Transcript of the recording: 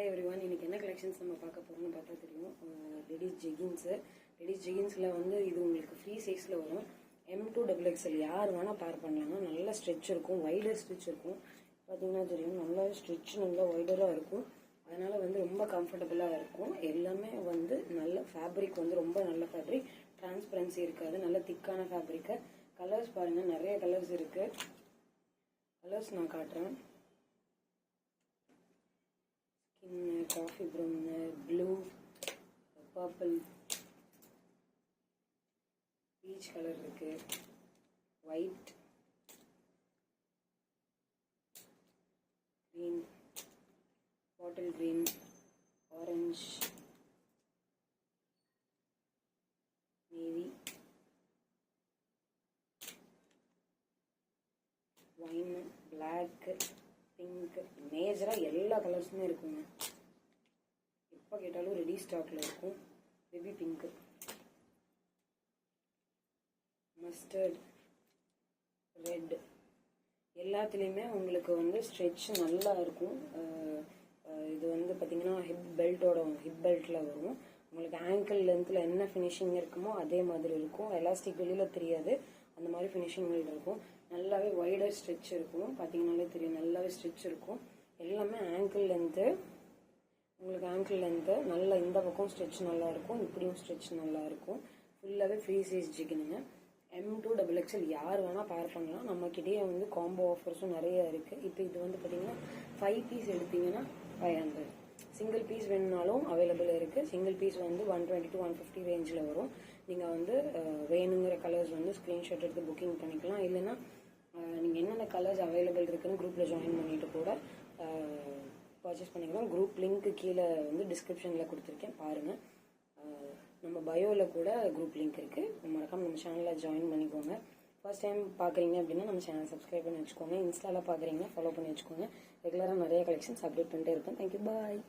Hi everyone. இன்னைக்கு என்ன collections நம்ம பார்க்க போறோம்னு பார்த்தா தெரியும். லேடிஸ் ஜெகின்ஸ்ல வந்து இது உங்களுக்கு ஃப்ரீ சைஸ்ல வரும். M2XXL யார் வேணா பேர் பண்ணலாங்க. நல்ல ஸ்ட்ரெச் இருக்கும், வைடர் ஸ்ட்ரெச் இருக்கும். பார்த்தீங்கன்னா தெரியும், நல்ல ஸ்ட்ரெச் நல்ல வைடராக இருக்கும். அதனால வந்து ரொம்ப கம்ஃபர்டபுளாக இருக்கும். எல்லாமே வந்து நல்ல ஃபேப்ரிக் வந்து ரொம்ப நல்ல ஃபேப்ரிக், டிரான்ஸ்பரன்சி இருக்காது, நல்ல திக்கான ஃபேப்ரிக்கு. கலர்ஸ் பாருங்க, நிறைய கலர்ஸ் இருக்கு. கலர்ஸ் நான் காட்டுறேன். Coffee brown, blue, purple, peach colour இருக்கு, white, green, bottle green, orange, navy, wine, black, pink, மேஜரா எல்லா கலர்ஸுமே இருக்குங்க. எப்போ கேட்டாலும் ரெடி ஸ்டாக்ல இருக்கும். பேபி பிங்க், மஸ்டர்ட், ரெட், எல்லாத்துலேயுமே உங்களுக்கு வந்து ஸ்ட்ரெச் நல்லா இருக்கும். இது வந்து பார்த்தீங்கன்னா ஹிப் பெல்ட்டில் வரும். உங்களுக்கு ஆங்கிள் லென்த்தில் என்ன ஃபினிஷிங் இருக்குமோ அதே மாதிரி இருக்கும். எலாஸ்டிக் வெளியில் தெரியாது, அந்த மாதிரி ஃபினிஷிங் இருக்கும். நல்லாவே வைடர் ஸ்ட்ரெச் இருக்கும். பார்த்தீங்கன்னாலே தெரியும், நல்லாவே ஸ்ட்ரெச் இருக்கும். எல்லாமே ஆங்கிள் லென்த்து. உங்களுக்கு ஆங்கிள் லென்த்து நல்லா, இந்த பக்கம் ஸ்ட்ரெச் நல்லா இருக்கும், இப்படியும் ஸ்ட்ரெச் நல்லா இருக்கும். ஃபுல்லாகவே ஃப்ரீ சைஸ் ஜிகினுங்க. M2XXL யார் வேணால் பேர் பண்ணலாம். நம்மக்கிட்டேயே வந்து காம்போ ஆஃபர்ஸும் நிறைய இருக்குது. இப்போ இது வந்து பார்த்தீங்கன்னா 5 பீஸ் எடுத்தீங்கன்னா 500. சிங்கிள் பீஸ் வேணுனாலும் அவைலபிள் இருக்குது. சிங்கிள் பீஸ் வந்து 120 to 150 ரேஞ்சில் வரும். நீங்கள் வந்து வேணுங்கிற கலர்ஸ் வந்து ஸ்க்ரீன்ஷாட் எடுத்து புக்கிங் பண்ணிக்கலாம். இல்லைன்னா நீங்கள் என்னென்ன கலர்ஸ் அவைலபிள் இருக்குன்னு குரூப்பில் ஜாயின் பண்ணிட்டு கூட பர்ச்சேஸ் பண்ணிக்கலாம். குரூப் லிங்க் கீழே வந்து டிஸ்கிரிப்ஷனில் கொடுத்துருக்கேன், பாருங்கள். நம்ம பயோவில் கூட குரூப் லிங்க் இருக்குது. மறக்காம நம்ம சேனலில் ஜாயின் பண்ணிக்கோங்க. ஃபர்ஸ்ட் டைம் பார்க்குறீங்க அப்படின்னா நம்ம சேனல் சப்ஸ்கிரைப் பண்ணி வச்சுக்கோங்க. இன்ஸ்டாவில் பார்க்குறீங்கன்னா ஃபாலோ பண்ணி வச்சுக்கோங்க. ரெகுலராக நிறைய கலெக்ஷன்ஸ் அப்டேட் பண்ணிட்டே இருப்பேன். தேங்க்யூ, பாய்.